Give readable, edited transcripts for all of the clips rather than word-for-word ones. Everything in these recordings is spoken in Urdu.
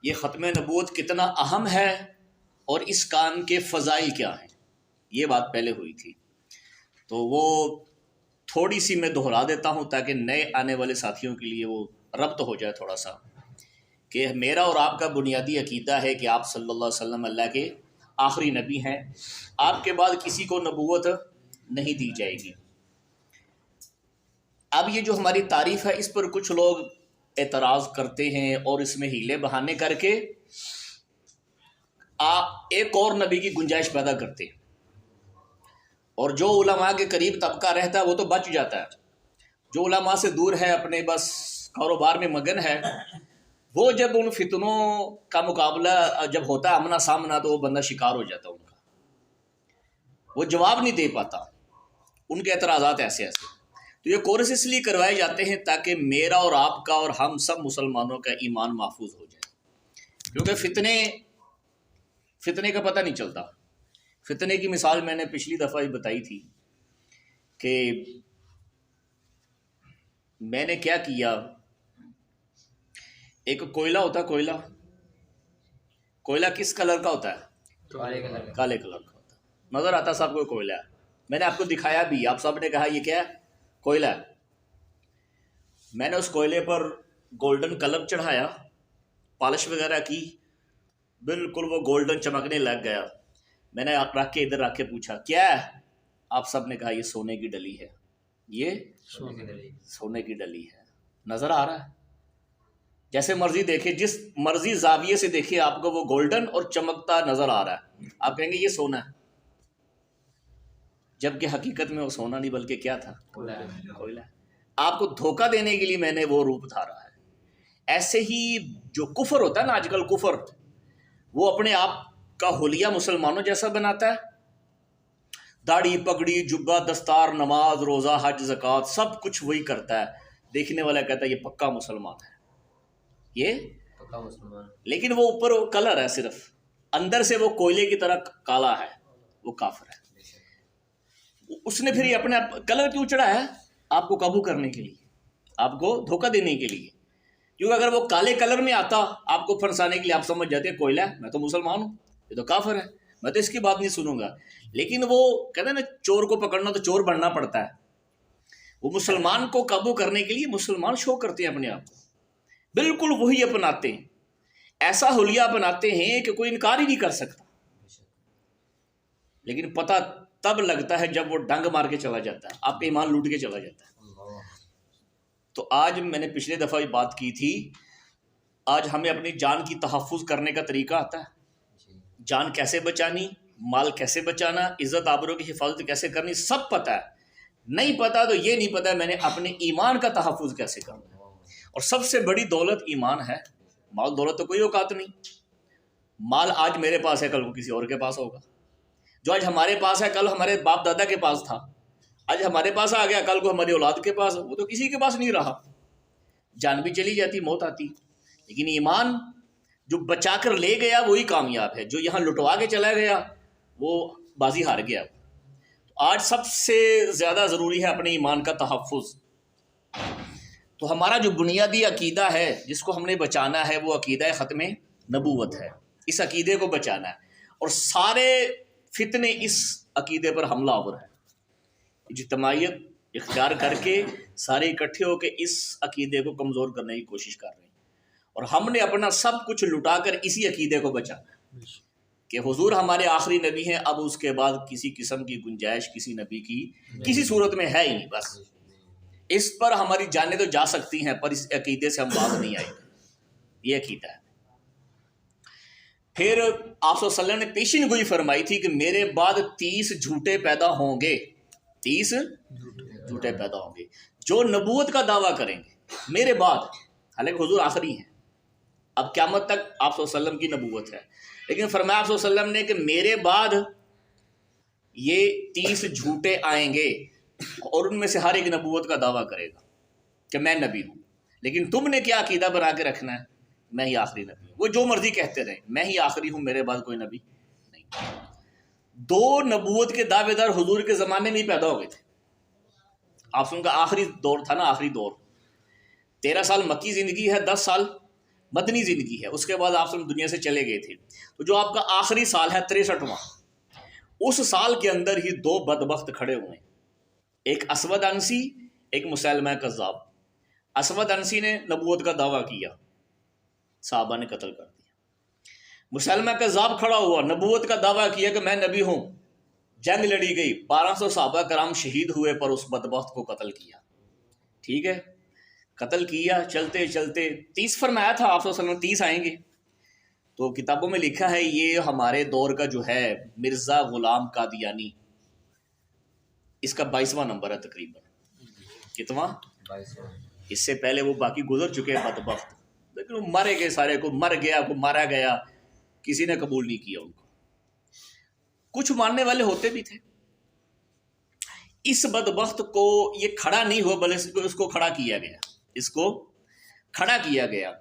یہ ختم نبوت کتنا اہم ہے اور اس کام کے فضائل کیا ہیں، یہ بات پہلے ہوئی تھی، تو وہ تھوڑی سی میں دہرا دیتا ہوں تاکہ نئے آنے والے ساتھیوں کے لیے وہ ربط ہو جائے تھوڑا سا، کہ میرا اور آپ کا بنیادی عقیدہ ہے کہ آپ صلی اللہ علیہ وسلم اللہ کے آخری نبی ہیں، آپ کے بعد کسی کو نبوت نہیں دی جائے گی۔ اب یہ جو ہماری تعریف ہے اس پر کچھ لوگ اعتراض کرتے ہیں اور اس میں ہیلے بہانے کر کے ایک اور نبی کی گنجائش پیدا کرتے ہیں، اور جو علماء کے قریب طبقہ رہتا ہے وہ تو بچ جاتا ہے، جو علماء سے دور ہے، اپنے بس کاروبار میں مگن ہے، وہ جب ان فتنوں کا مقابلہ جب ہوتا ہے آمنا سامنا تو وہ بندہ شکار ہو جاتا ہے، ان کا وہ جواب نہیں دے پاتا، ان کے اعتراضات ایسے ایسے۔ تو یہ کورس اس لیے کروائے جاتے ہیں تاکہ میرا اور آپ کا اور ہم سب مسلمانوں کا ایمان محفوظ ہو جائے، کیونکہ فتنے کا پتہ نہیں چلتا۔ فتنے کی مثال میں نے پچھلی دفعہ ہی بتائی تھی کہ میں نے کیا کیا، ایک کوئلہ ہوتا ہے، کوئلہ کس کلر کا ہوتا ہے؟ کالے کلر کا ہوتا ہے، نظر آتا سب کو کوئلہ ہے، میں نے آپ کو دکھایا بھی، آپ سب نے کہا یہ کیا ہے؟ کوئلہ ہے۔ میں نے اس کوئلے پر گولڈن کلر چڑھایا، پالش وغیرہ کی، بالکل وہ گولڈن چمکنے لگ گیا۔ میں نے رکھ کے ادھر رکھ کے پوچھا کیا ہے؟ آپ سب نے کہا یہ سونے کی ڈلی ہے، یہ سونے کی ڈلی ہے۔ نظر آ رہا ہے، جیسے مرضی دیکھے، جس مرضی زاویے سے دیکھے آپ کو وہ گولڈن اور چمکتا نظر آ رہا ہے، آپ کہیں گے یہ سونا ہے، جبکہ حقیقت میں وہ سونا نہیں بلکہ کیا تھا؟ کوئلہ۔ آپ کو دھوکہ دینے کے لیے میں نے وہ روپ دھارا ہے۔ ایسے ہی جو کفر ہوتا ہے نا آج کل، کفر وہ اپنے آپ کا حلیہ مسلمانوں جیسا بناتا ہے، داڑھی پگڑی جبہ دستار نماز روزہ حج زکوٰۃ سب کچھ وہی کرتا ہے، دیکھنے والا کہتا ہے یہ پکا مسلمان ہے، یہ پکا مسلمان، لیکن وہ اوپر وہ کلر ہے، صرف اندر سے وہ کوئلے کی طرح کالا ہے، وہ کافر ہے۔ اس نے پھر یہ اپنے کلر کیوں چڑھا ہے؟ آپ کو قابو کرنے کے لیے، آپ کو دھوکہ دینے کے لیے، کیونکہ اگر وہ کالے کلر میں آتا آپ کو پھنسانے کے لیے، آپ سمجھ جاتے کوئلہ ہے، میں تو مسلمان ہوں، یہ تو کافر ہے، میں تو اس کی بات نہیں سنوں گا۔ لیکن وہ کہتے ہیں نا چور کو پکڑنا تو چور بننا پڑتا ہے، وہ مسلمان کو قابو کرنے کے لیے مسلمان شو کرتے ہیں اپنے آپ کو، بالکل وہی اپناتے ہیں، ایسا حلیہ اپناتے ہیں کہ کوئی انکار ہی نہیں کر سکتا، لیکن پتہ تب لگتا ہے جب وہ ڈنگ مار کے چلا جاتا ہے، آپ کا ایمان لوٹ کے چلا جاتا ہے۔ تو آج میں نے پچھلے دفعہ یہ بات کی تھی، آج ہمیں اپنی جان کی تحفظ کرنے کا طریقہ آتا ہے، جان کیسے بچانی، مال کیسے بچانا، عزت آبرو کی حفاظت کیسے کرنی، سب پتہ ہے۔ نہیں پتہ تو یہ نہیں پتہ میں نے اپنے ایمان کا تحفظ کیسے کرنا ہے، اور سب سے بڑی دولت ایمان ہے، مال دولت تو کوئی اوقات نہیں، مال آج میرے پاس ہے کل کو کسی اور کے پاس ہوگا، جو آج ہمارے پاس ہے کل ہمارے باپ دادا کے پاس تھا، آج ہمارے پاس آ گیا کل کو ہماری اولاد کے پاس، وہ تو کسی کے پاس نہیں رہا، جان بھی چلی جاتی، موت آتی، لیکن ایمان جو بچا کر لے گیا وہی کامیاب ہے، جو یہاں لٹوا کے چلا گیا وہ بازی ہار گیا۔ آج سب سے زیادہ ضروری ہے اپنے ایمان کا تحفظ۔ تو ہمارا جو بنیادی عقیدہ ہے جس کو ہم نے بچانا ہے وہ عقیدہ ختم نبوت ہے، اس عقیدے کو بچانا ہے، اور سارے فتنے اس عقیدے پر حملہ آور ہے، اجتماعیت اختیار کر کے سارے اکٹھے ہو کے اس عقیدے کو کمزور کرنے کی کوشش کر رہے ہیں، اور ہم نے اپنا سب کچھ لٹا کر اسی عقیدے کو بچانا ہے کہ حضور ہمارے آخری نبی ہیں، اب اس کے بعد کسی قسم کی گنجائش کسی نبی کی کسی صورت میں ہے ہی نہیں، بس اس پر ہماری جانیں تو جا سکتی ہیں پر اس عقیدے سے ہم باز نہیں آئے گے، یہ عقیدہ ہے۔ پھر آپ صلی اللہ علیہ وسلم نے پیشین گوئی فرمائی تھی کہ میرے بعد 30 جھوٹے پیدا ہوں گے، 30 جھوٹے پیدا ہوں گے جو نبوت کا دعویٰ کریں گے میرے بعد، حالانکہ حضور آخری ہیں، اب قیامت تک آپ صلی اللہ علیہ وسلم کی نبوت ہے، لیکن فرمایا آپ صلی اللہ علیہ وسلم نے کہ میرے بعد یہ 30 جھوٹے آئیں گے اور ان میں سے ہر ایک نبوت کا دعویٰ کرے گا کہ میں نبی ہوں، لیکن تم نے کیا عقیدہ بنا کے رکھنا ہے؟ میں ہی آخری نبی ہوں۔ وہ جو مرضی کہتے رہے، میں ہی آخری ہوں، میرے بعد کوئی نبی نہیں۔ 2 نبوت کے دعوے دار حضور کے زمانے میں ہی پیدا ہو گئے تھے، آپ ان کا آخری دور تھا نا، آخری دور، 13 سال مکی زندگی ہے، 10 سال مدنی زندگی ہے. اس کے بعد آپ سب دنیا سے چلے گئے تھے. تو جو آپ کا آخری سال ہے 63واں، اس سال کے اندر ہی دو بدبخت کھڑے ہوئے، ایک اسود انسی، ایک مسیلمہ کذاب. اسود انسی نے نبوت کا دعویٰ کیا، صحابہ نے قتل کر دیا. مسیلمہ کذاب کھڑا ہوا، نبوت کا دعویٰ کیا کہ میں نبی ہوں. جنگ لڑی گئی، 1200 صحابہ کرام شہید ہوئے، پر اس بدبخت کو قتل کیا. ٹھیک ہے، قتل کیا. چلتے چلتے 30 فرمایا تھا آپ صلی اللہ علیہ وسلم 30 آئیں گے. تو کتابوں میں لکھا ہے یہ ہمارے دور کا جو ہے مرزا غلام قادیانی، اس کا 22واں نمبر ہے تقریباً. کتواں؟ 22واں. اس سے پہلے وہ باقی گزر چکے ہیں بدبخت، لیکن وہ مرے گئے سارے. کو مر گیا، کو مارا گیا، کسی نے قبول نہیں کیا ان کو. کچھ ماننے والے ہوتے بھی تھے. اس بدبخت کو یہ کھڑا نہیں ہوا، بلکہ اس کو کھڑا کیا گیا. اس کو کھڑا کیا گیا.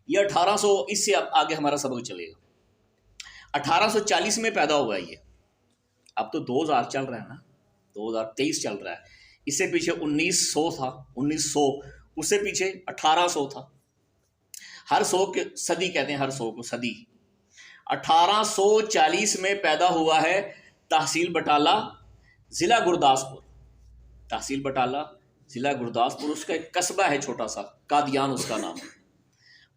یہ 1800، اس سے آگے ہمارا سبق چلے گا. 1840 میں پیدا ہوا یہ. اب تو 2000 چل رہا ہے نا، 2023 چل رہا ہے. اس سے پیچھے 1900 تھا، 1900. اس سے پیچھے 1800 تھا. ہر 100 کے صدی کہتے ہیں، ہر 100 کو صدی. 1840 میں پیدا ہوا ہے تحصیل بٹالہ، ضلع گرداسپور. تحصیل بٹالہ، ضلع گرداسپور. اس کا ایک قصبہ ہے چھوٹا سا، قادیان اس کا نام ہے.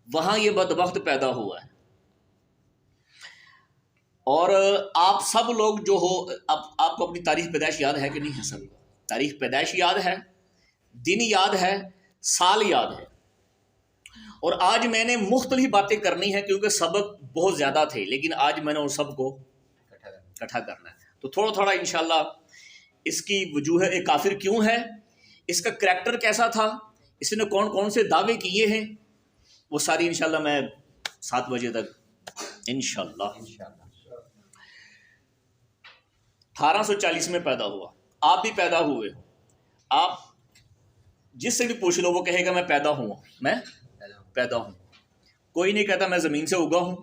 وہاں یہ بدبخت پیدا ہوا ہے. اور آپ سب لوگ جو ہو، آپ کو اپنی تاریخ پیدائش یاد ہے کہ نہیں ہے؟ سب تاریخ پیدائش یاد ہے، دن یاد ہے، سال یاد ہے. اور آج میں نے مختلف باتیں کرنی ہیں کیونکہ سبق بہت زیادہ تھے، لیکن آج میں نے ان سب کو اکٹھا کرنا ہے. تو تھوڑا تھوڑا انشاءاللہ اس کی وجوہ کافر کیوں ہے، اس کا کریکٹر کیسا تھا، اس نے کون کون سے دعوے کیے ہیں، وہ ساری انشاءاللہ میں 7 بجے تک انشاءاللہ. 1840 میں پیدا ہوا. آپ بھی پیدا ہوئے. آپ جس سے بھی پوچھ لو وہ کہے گا میں پیدا ہوں، میں پیدا ہوں. کوئی نہیں کہتا میں زمین سے اگا ہوں،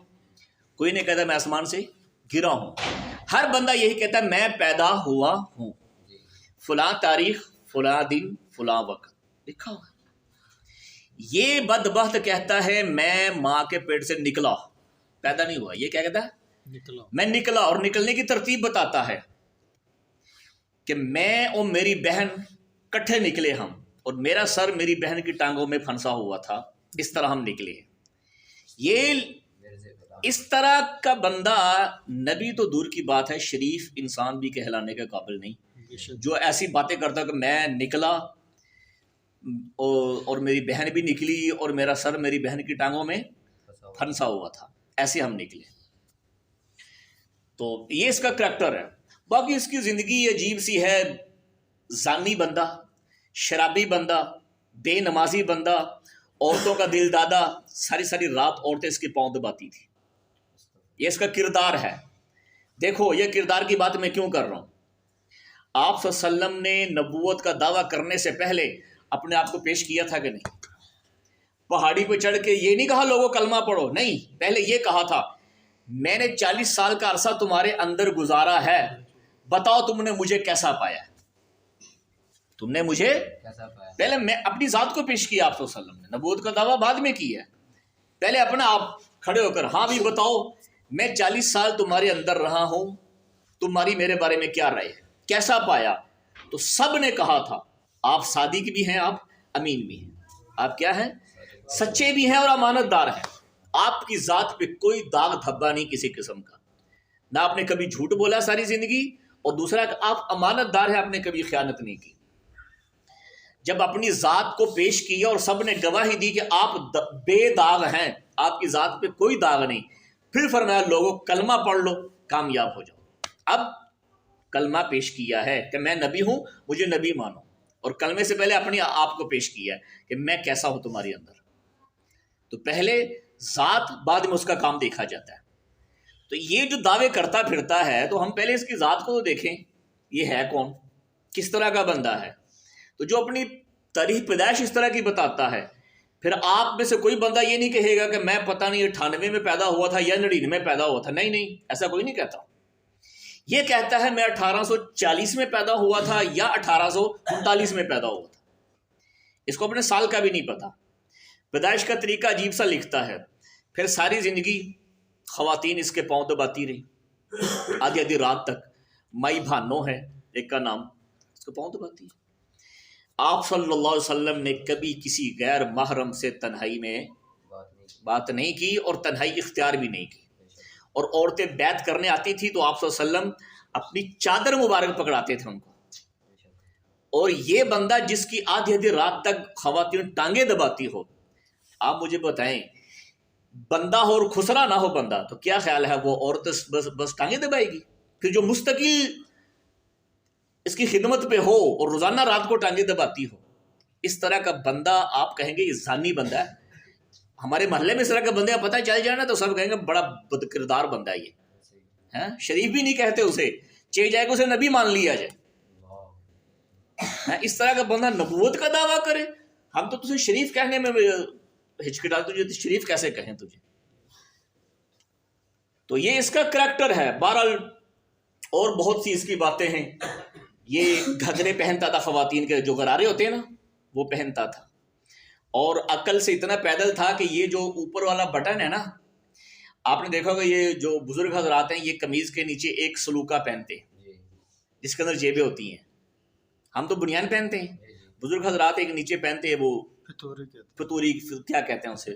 کوئی نہیں کہتا میں آسمان سے گرا ہوں. ہر بندہ یہی کہتا ہے میں پیدا ہوا ہوں. فلاں تاریخ، فلاں دن، فلاں وقت لکھا ہوا. یہ بدبخت کہتا ہے میں ماں کے پیٹ سے نکلا، پیدا نہیں ہوا. یہ کیا کہتا ہے؟ نکلا. میں نکلا. اور نکلنے کی ترتیب بتاتا ہے کہ میں اور میری بہن کٹھے نکلے ہم، اور میرا سر میری بہن کی ٹانگوں میں پھنسا ہوا تھا، اس طرح ہم نکلے. یہ اس طرح کا بندہ نبی تو دور کی بات ہے، شریف انسان بھی کہلانے کے قابل نہیں. جو ایسی باتیں کرتا کہ میں نکلا اور میری بہن بھی نکلی اور میرا سر میری بہن کی ٹانگوں میں پھنسا ہوا تھا، ایسے ہم نکلے. تو یہ اس کا کریکٹر ہے. باقی اس کی زندگی عجیب سی ہے. زانی بندہ، شرابی بندہ، بے نمازی بندہ، عورتوں کا دل دادا، ساری ساری رات عورتیں اس کے پاؤں دباتی تھی. یہ اس کا کردار ہے. دیکھو یہ کردار کی بات میں کیوں کر رہا ہوں. آپ صلی اللہ علیہ وسلم نے نبوت کا دعویٰ کرنے سے پہلے اپنے آپ کو پیش کیا تھا کہ نہیں؟ پہاڑی پہ چڑھ کے یہ نہیں کہا لوگوں کلمہ پڑھو، نہیں. پہلے یہ کہا تھا میں نے 40 سال کا عرصہ تمہارے اندر گزارا ہے، بتاؤ تم نے مجھے کیسا پایا. تم نے مجھے پہلے میں اپنی ذات کو پیش کیا. آپ صلی اللہ علیہ وسلم نے نبوت کا دعویٰ بعد میں کیا ہے. پہلے اپنا آپ کھڑے ہو کر ہاں بھی بتاؤ میں 40 سال تمہارے اندر رہا ہوں، تمہاری میرے بارے میں کیا رائے ہے، کیسا پایا. تو سب نے کہا تھا آپ صادق بھی ہیں، آپ امین بھی ہیں، آپ کیا ہیں؟ سچے بھی ہیں اور امانت دار ہیں. آپ کی ذات پہ کوئی داغ دھبا نہیں کسی قسم کا، نہ آپ نے کبھی جھوٹ بولا ساری زندگی، اور دوسرا کہ آپ امانت دار ہیں، آپ نے کبھی خیانت نہیں کی. جب اپنی ذات کو پیش کیا اور سب نے گواہی دی کہ آپ بے داغ ہیں، آپ کی ذات پہ کوئی داغ نہیں، پھر فرمایا لوگوں کلمہ پڑھ لو کامیاب ہو جاؤ. اب کلمہ پیش کیا ہے کہ میں نبی ہوں، مجھے نبی مانو، اور کلمے سے پہلے اپنی آپ کو پیش کیا ہے کہ میں کیسا ہوں تمہارے اندر. تو پہلے ذات، بعد میں اس کا کام دیکھا جاتا ہے. تو یہ جو دعوے کرتا پھرتا ہے تو ہم پہلے اس کی ذات کو تو دیکھیں، یہ ہے کون، کس طرح کا بندہ ہے. تو جو اپنی تاریخ پیدائش اس طرح کی بتاتا ہے، پھر آپ میں سے کوئی بندہ یہ نہیں کہے گا کہ میں پتہ نہیں 98 میں پیدا ہوا تھا یا 99 میں پیدا ہوا تھا. نہیں نہیں، ایسا کوئی نہیں کہتا. یہ کہتا ہے میں 1840 میں پیدا ہوا تھا یا 1839 میں پیدا ہوا تھا. اس کو اپنے سال کا بھی نہیں پتا. پیدائش کا طریقہ عجیب سا لکھتا ہے. پھر ساری زندگی خواتین اس کے پاؤں دباتی رہی، آدھی آدھی رات تک. مائی بھانو ہے ایک کا نام، اس کے پاؤں دباتی ہے. آپ صلی اللہ علیہ وسلم نے کبھی کسی غیر محرم سے تنہائی میں بات نہیں کی اور تنہائی اختیار بھی نہیں کی. اور عورتیں بیعت کرنے آتی تھی تو آپ صلی اللہ علیہ وسلم اپنی چادر مبارک پکڑاتے تھے ان کو. اور یہ بندہ جس کی آدھی آدھی رات تک خواتین ٹانگیں دباتی ہو، آپ مجھے بتائیں بندہ ہو اور خسرا نہ ہو بندہ، تو کیا خیال ہے وہ عورت بس ٹانگیں دبائے گی؟ پھر جو مستقل اس کی خدمت پہ ہو اور روزانہ رات کو ٹانگیں دباتی ہو، اس طرح کا بندہ آپ کہیں گے یہ زانی بندہ ہے. ہمارے محلے میں اس طرح کا بندے کا پتہ چل جائے نا تو سب کہیں گے بڑا بد کردار بندہ ہے یہ. شریف بھی نہیں کہتے اسے، چاہے جائے کہ اسے نبی مان لیا جائے. اس طرح کا بندہ نبوت کا دعویٰ کرے، ہم تو تجھے شریف کہنے میں ہچکٹا، تجھے شریف کیسے کہیں تجھے؟ تو یہ اس کا کریکٹر ہے. بہرحال اور بہت سی اس کی باتیں ہیں. یہ گھگرے پہنتا تھا، خواتین کے جو غرارے ہوتے ہیں نا وہ پہنتا تھا، اور عقل سے اتنا پیدل تھا کہ یہ جو اوپر والا بٹن ہے نا، آپ نے دیکھا ہوگا یہ جو بزرگ حضرات ہیں یہ قمیض کے نیچے ایک سلوکہ پہنتے ہیں جس کے اندر جیبیں ہوتی ہیں. ہم تو بنیان پہنتے ہیں، بزرگ حضرات ایک نیچے پہنتے ہیں وہ پتوری کیا کہتے ہیں اسے،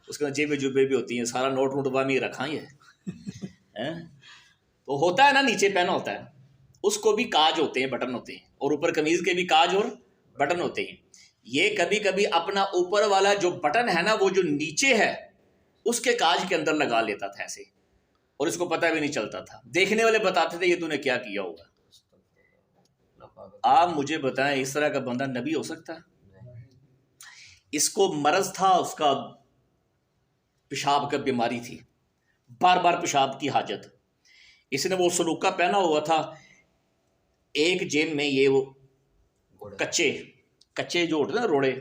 اس کے اندر جیبیں جوبیں بھی ہوتی ہیں، سارا نوٹ ووٹ میں رکھا ہے تو ہوتا ہے نا نیچے پہنا ہوتا ہے، اس کو بھی کاج ہوتے ہیں، بٹن ہوتے ہیں، اور اوپر قمیض کے بھی کاج اور بٹن ہوتے ہیں. یہ کبھی کبھی اپنا اوپر والا جو بٹن ہے نا وہ جو نیچے ہے اس کے کاج کے اندر لگا لیتا تھا ایسے، اور اس کو پتہ بھی نہیں چلتا تھا. دیکھنے والے بتاتے تھے یہ تو نے کیا کیا ہوگا. آپ مجھے بتائیں اس طرح کا بندہ نبی ہو سکتا ہے؟ اس کو مرض تھا، اس کا پیشاب کا بیماری تھی، بار بار پیشاب کی حاجت. اس نے وہ سلوکہ پہنا ہوا تھا، ایک جیب میں یہ وہ کچے جو ہوتے نا روڑے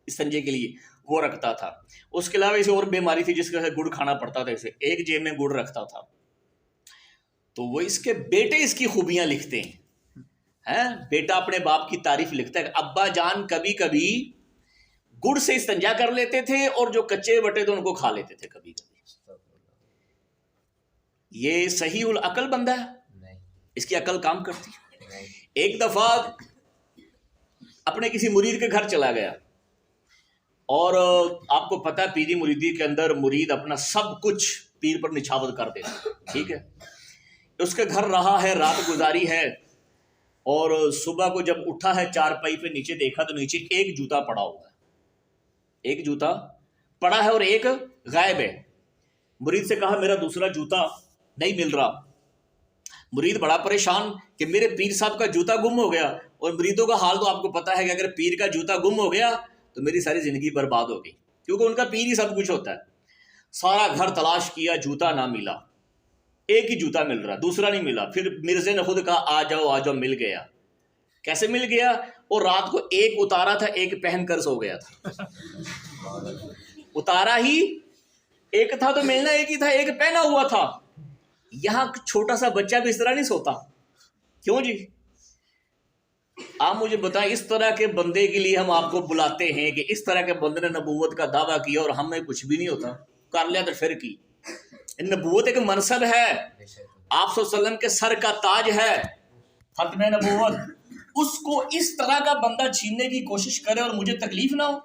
استنجے کے لیے وہ رکھتا تھا. اس کے علاوہ اسے اور بیماری تھی جس کی وجہ سے گڑ کھانا پڑتا تھا، اسے ایک جیب میں گڑ رکھتا تھا. تو وہ اس کے بیٹے اس کی خوبیاں لکھتے ہیں، بیٹا اپنے باپ کی تعریف لکھتا ہے کہ ابا جان کبھی کبھی گڑ سے استنجا کر لیتے تھے اور جو کچے بٹے تھے ان کو کھا لیتے تھے کبھی کبھی. یہ صحیح العقل بندہ ہے؟ اس کی عقل کام کرتی ہے. ایک دفعہ اپنے کسی مرید کے گھر چلا گیا، اور آپ کو پتہ پیری مریدی کے اندر مرید اپنا سب کچھ پیر پر نچھاور کر دیتا، ٹھیک ہے. اس کے گھر رہا ہے، رات گزاری ہے، اور صبح کو جب اٹھا ہے چارپائی پہ نیچے دیکھا تو نیچے ایک جوتا پڑا ہوا ہے، ایک جوتا پڑا ہے اور ایک غائب ہے. مرید سے کہا میرا دوسرا جوتا نہیں مل رہا. مرید بڑا پریشان کہ میرے پیر صاحب کا جوتا گم ہو گیا. اور مریدوں کا حال تو آپ کو پتا ہے کہ اگر پیر کا جوتا گم ہو گیا تو میری ساری زندگی برباد ہو گئی، کیونکہ ان کا پیر ہی سب کچھ ہوتا ہے. سارا گھر تلاش کیا، جوتا نہ ملا، ایک ہی جوتا مل رہا، دوسرا نہیں ملا. پھر مرزے نے خود کہا آ جاؤ مل گیا. کیسے مل گیا؟ اور رات کو ایک اتارا تھا، ایک پہن کر سو گیا تھا. اتارا ہی ایک تھا تو ملنا ایک ہی تھا، ایک پہنا ہوا تھا. یہاں چھوٹا سا بچہ بھی اس طرح نہیں سوتا، کیوں جی؟ آپ مجھے بتائیں اس طرح کے بندے کے لیے ہم آپ کو بلاتے ہیں کہ اس طرح کے بندے نے نبوت کا دعویٰ کیا اور ہمیں کچھ بھی نہیں ہوتا، کر لیا تو پھر کی. نبوت ایک منصب ہے، آپ صلی اللہ علیہ وسلم کے سر کا تاج ہے ختم نبوت. اس کو اس طرح کا بندہ چھیننے کی کوشش کرے اور مجھے تکلیف نہ ہو،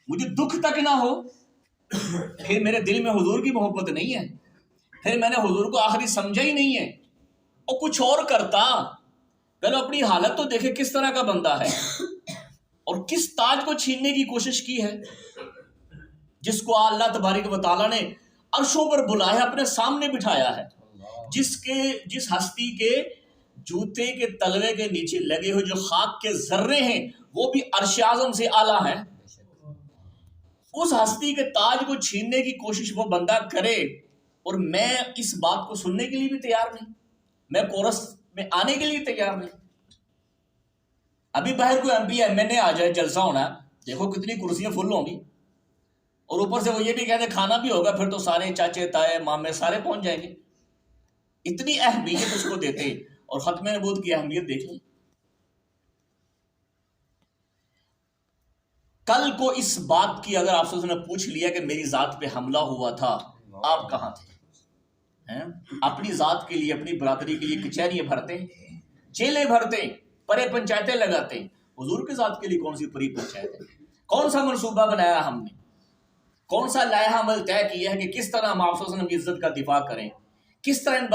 مجھے دکھ تک نہ ہو، پھر میرے دل میں حضور کی محبت نہیں ہے، پھر میں نے حضور کو آخری سمجھا ہی نہیں ہے. اور کچھ اور کرتا، پہلے اپنی حالت تو دیکھے کس طرح کا بندہ ہے اور کس تاج کو چھیننے کی کوشش کی ہے جس کو اللہ تبارک و تعالیٰ نے عرشوں پر بلایا، اپنے سامنے بٹھایا ہے، جس ہستی کے جوتے کے تلوے کے نیچے لگے ہوئے جو خاک کے ذرے ہیں وہ بھی عرش اعظم سے اعلیٰ ہیں. اس ہستی کے تاج کو چھیننے کی کوشش وہ بندہ کرے، اور میں اس بات کو سننے کے لیے بھی تیار نہیں، میں کورس میں آنے کے لیے تیار نہیں. ابھی باہر کوئی ایم پی ایم این اے آ جائے، جلسہ ہونا ہے، دیکھو کتنی کرسیاں فل ہوں گی، اور اوپر سے وہ یہ بھی کہتے کھانا بھی ہوگا، پھر تو سارے چاچے تائے مامے سارے پہنچ جائیں گے. اتنی اہمیت اس کو دیتے، اور ختم نبوت کی اہمیت دیکھ لیں. کل کو اس بات کی اگر آپ سے نے پوچھ لیا کہ میری ذات پہ حملہ ہوا تھا، آپ کہاں تھے؟ اپنی ذات کے لیے، اپنی برادری کے لیے کچہریاں بھرتے، جیلیں بھرتے، پرے پنچایتیں لگاتے، حضور کی ذات کے لیے کون سی پری پنچایت ہے؟ کون سا منصوبہ بنایا ہم نے؟ کون سا لائحہ عمل طے کیا ہے کہ کس طرح ہم آپ کی عزت کا دفاع کریں؟ کس طرح ان